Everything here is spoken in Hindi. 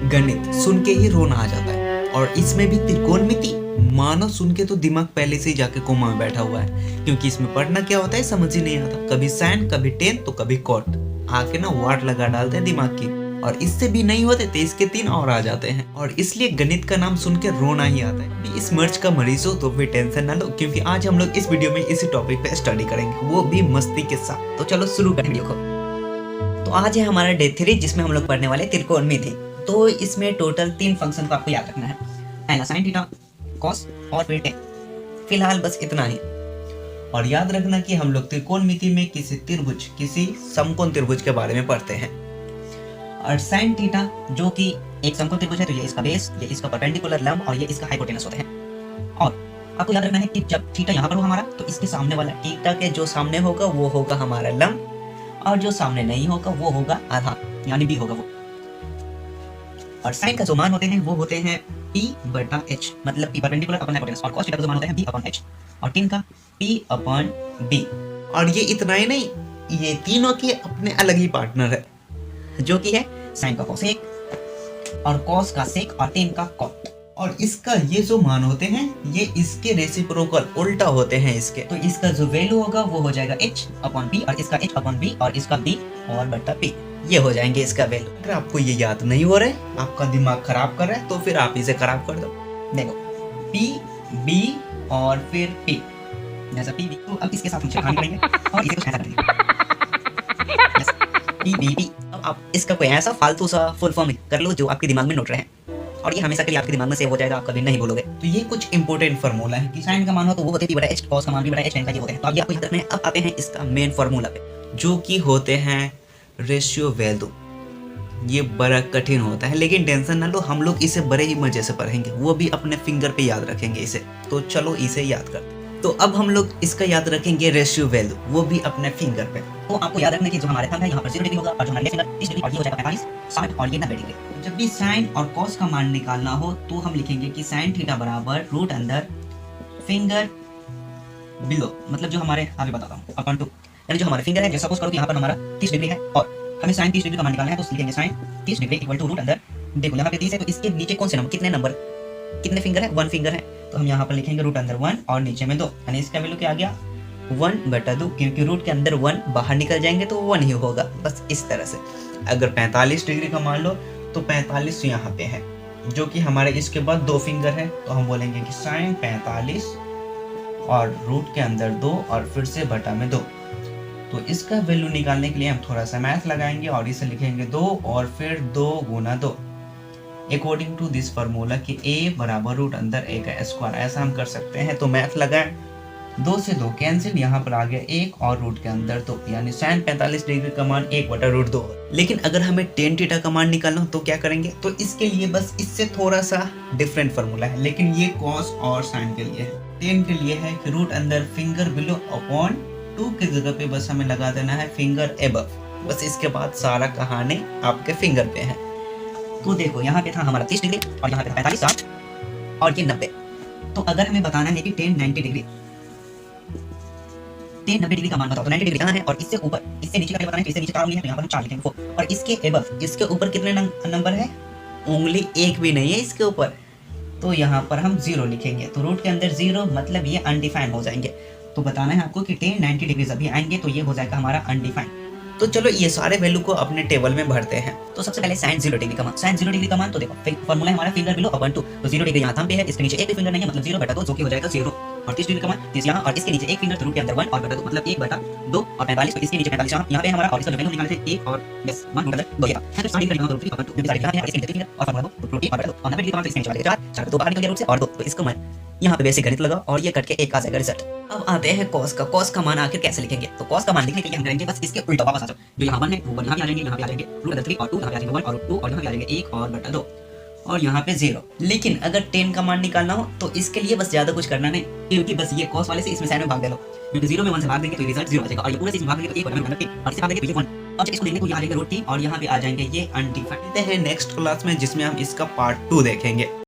गणित सुन के ही रोना आ जाता है और इसमें भी त्रिकोणमिति मानो सुन के तो दिमाग पहले से ही जाके कोमा में बैठा हुआ है, क्योंकि इसमें पढ़ना क्या होता है समझ ही नहीं आता। कभी साइन, कभी टेन, तो कभी कॉट, आके ना वाट लगा डालते हैं दिमाग की। और इससे भी नहीं होते तो इसके 3 और आ जाते हैं, और इसलिए गणित का नाम सुन के रोना ही आता है। भी इस मर्ज का मरीज हो तो फिर टेंशन ना लो, क्योंकि आज हम लोग इस वीडियो में इसी टॉपिक पे स्टडी करेंगे, वो भी मस्ती के साथ। तो चलो शुरू करें वीडियो को। तो आज है हमारा डे 3, जिसमें हम लोग पढ़ने वाले त्रिकोणमिति। तो इसमें टोटल 3 फंक्शन को आपको याद रखना है, पहला साइन थीटा, कॉस और फिर टेन। फिलहाल बस इतना ही। और याद रखना कि हम लोग त्रिकोणमिति में किसी त्रिभुज, किसी समकोण त्रिभुज के बारे में पढ़ते हैं। और साइन थीटा जो कि एक समकोण त्रिभुज है, तो ये इसका बेस, ये इसका परपेंडिकुलर लंब और ये इसका हाइपोटेनस होते हैं। और आपको याद रखना है कि जब थीटा यहाँ पर हो हमारा, तो इसके सामने वाला थीटा के जो सामने होगा वो होगा हमारा लंब, और जो सामने नहीं होगा वो होगा आधा, यानी बी होगा वो। और साइन का जो मान होते हैं वो होते हैं P/H, मतलब P परपेंडिकुलर अपॉन हाइपोटेनस, और cos थीटा का जो मान होता है B/H, और टेन का P/B। और ये इतना ही नहीं, ये तीनों के अपने अलग ही पार्टनर है, जो कि है साइन का कोसेक, और कॉस का सेक, और टेन का कॉट। और इसका ये जो मान होते हैं ये इसके रेसिप्रोकल उल्टा होते हैं इसके। तो इसका जो वैल्यू होगा वो हो जाएगा H/B, और इसका H/B, और इसका B और बटा P, ये हो जाएंगे इसका वैल्यू। अगर आपको ये याद नहीं हो रहा है, आपका दिमाग खराब कर रहा है, तो फिर आप इसे खराब कर दो। देखो P, B और फिर P, जैसा P, B। तो अब इसके साथ हम छेड़खानी करेंगे और इसे कुछ ऐसा करेंगे, P. अब आप इसका कोई ऐसा फालतू सा फुल फॉर्म कर लो जो आपके दिमाग में नोट रहे हैं, और ये हमेशा के लिए आपके दिमाग में सेव हो जाएगा, आप कभी नहीं भूलोगे। तो ये कुछ इंपॉर्टेंट फार्मूला है कि साइन का मान हो तो वो होते हैं P/H, कॉस का मान P/H, टेन का ये होते हैं। तो अब ये आपको याद रखना है। अब आते हैं इसका मेन फार्मूला पे, जो कि होते हैं रेशियो वैल्यू। ये बड़ा कठिन होता है, लेकिन टेंशन ना लो, हम लोग इसे बड़े ही मजे से पढ़ेंगे, वो भी अपने फिंगर पे याद रखेंगे इसे। तो चलो इसे याद करते हैं। तो अब हम लोग इसका याद रखेंगे रेशियो वैल्यू, वो भी अपने फिंगर पे। तो आपको याद रखना कि जो हमारे थंब है यहाँ पर 0 डिग्री होगा, और जो हमारे फिंगर 30 डिग्री, और ये हो जाएगा 45, 60 और ये 90 डिग्री। जब भी साइन और कॉस का मान निकालना हो तो हम लिखेंगे कि साइन थीटा बराबर रूट अंदर फिंगर बिलो, मतलब जो हमारे अभी बताता हूँ अपॉन 2, यानी जो हमारे फिंगर है। जैसे सपोज करो कि यहाँ पर हमारा 30 डिग्री है और हमें साइन 30 डिग्री का मान निकालना है, तो लिखेंगे sine 30 degree equal to root अंदर। देखो यहाँ पे 30 है, तो इसके नीचे कौन से नंबर, कितने नंबर, कितने फिंगर है, 1 फिंगर है, तो हम यहाँ पर लिखेंगे रूट अंदर 1 और नीचे में 2, यानी इसका वैल्यू क्या आ गया 1/2, क्योंकि रूट के अंदर 1 बाहर निकल जाएंगे तो 1 ही होगा, बस इस तरह से। अगर 45 डिग्री का मान लो तो 45 यहाँ पे है, जो कि हमारे इसके बाद 2 फिंगर है, तो हम बोलेंगे कि साइन 45 और रूट के अंदर 2 और फिर से बटा में 2। तो इसका वैल्यू निकालने के लिए हम थोड़ा सा मैथ लगाएंगे और इसे लिखेंगे 2 और फिर 2 गुना 2, अकॉर्डिंग टू दिस फार्मूला कि a बराबर रूट अंदर a का स्क्वायर, ऐसा हम कर सकते हैं। तो मैथ लगाएं, 2 से 2 कैंसिल, यहाँ पर आ गया 1 और रूट के अंदर 2, यानी साइन 45 डिग्री का मान 1/√2। लेकिन अगर हमें टेन थीटा का मान निकालना हो तो क्या करेंगे, तो इसके लिए बस इससे थोड़ा सा डिफरेंट फार्मूला है, लेकिन ये कॉस और साइन के लिए है। टेन के लिए है कि रूट अंदर फिंगर बिलो अपॉन 2 की जगह पे बस हमें लगा देना है फिंगर एबव, बस इसके बाद सारा कहानी आपके फिंगर पे है। तो देखो यहाँ पे था हमारा 30 डिग्री और यहाँ पे 45, 60 और ये 90। तो अगर हमें बताना है कि 10 90 डिग्री, 10 90 डिग्री का मान बताओ, तो 90 डिग्री कहाँ है, और इससे ऊपर, इससे नीचे का बताना है, तो इससे नीचे 4 उंगली है, तो यहाँ पर हम 4 लिखेंगे 4, और इसके एबव, इसके ऊपर कितने नंबर है, उंगली 1 भी नहीं है इसके ऊपर, तो यहाँ पर हम 0 लिखेंगे। तो रूट के अंदर 0 मतलब ये अनडिफाइंड हो जाएंगे। तो बताना है आपको कि 10 90 डिग्री अभी आएंगे, तो ये हो जाएगा हमारा अनडिफाइंड। तो चलो ये सारे वैल्यू को अपने टेबल में भरते हैं। तो सबसे पहले साइन 0 डिग्री का मान, साइन 0 डिग्री का मान तो देखो फॉर्मूला है हमारा फिंगर बिलो अपॉन 2, तो 0 डिग्री यहाँ थंब पे है, इसके नीचे एक भी फिंगर नहीं है, मतलब 0/2, जो कि हो जाएगा 0। और 30 डिग्री का मान 30 यहाँ, और इसके नीचे एक फिंगर, तो रूट के अंदर 1 और बटा 2, मतलब 1/2, और 45, तो इसके नीचे 45 यहाँ पे हमारा, और इसका जो वैल्यू निकाले थे 1 और बस 1 रूट अंदर 2 था। फिर 60 डिग्री का रूट 3 अपॉन 2, क्योंकि 60 डिग्री है, इसके नीचे फिंगर और फॉर्मूला तो रूट 3 और बटा 2, और 90 डिग्री का मान तो इसके नीचे वाले 4, 4 2 बाहर निकल गया रूट से, और 2, तो इसका मान यहाँ पे बेसिक गणित लगा और ये कट के 1 आ जाएगा रिजल्ट। अब आते हैं कॉस का। कॉस का मान आखिर कैसे लिखेंगे, तो कॉस का मान लिखने के लिए हम करेंगे बस इसके उल्टा, वापस आ जाओ, जो यहाँ 1 है वो 1 यहाँ पे आ जाएंगे, यहाँ पे आ जाएंगे रूट अंदर 3 और 2, यहाँ पे आ जाएंगे 1 और 2, और यहाँ पे आ जाएंगे 1 और बटा 2, और यहाँ पे 0। लेकिन अगर 10 का मान निकालना हो तो इसके लिए बस ज्यादा कुछ करना नहीं, क्योंकि बस ये कॉस वाले से इसमें साइन में भाग दे लो, क्योंकि 0 में 1 से भाग देंगे तो रिजल्ट 0 आ जाएगा, और ये पूरे से इसमें भाग देंगे तो 1/3, और इसे भाग देंगे तो ये 1। अब इसको देखने को यहाँ आ जाएगा रूट 3, और यहाँ पे आ जाएंगे ये अनडिफाइंड। नेक्स्ट क्लास में जिसमें हम इसका पार्ट 2 देखेंगे।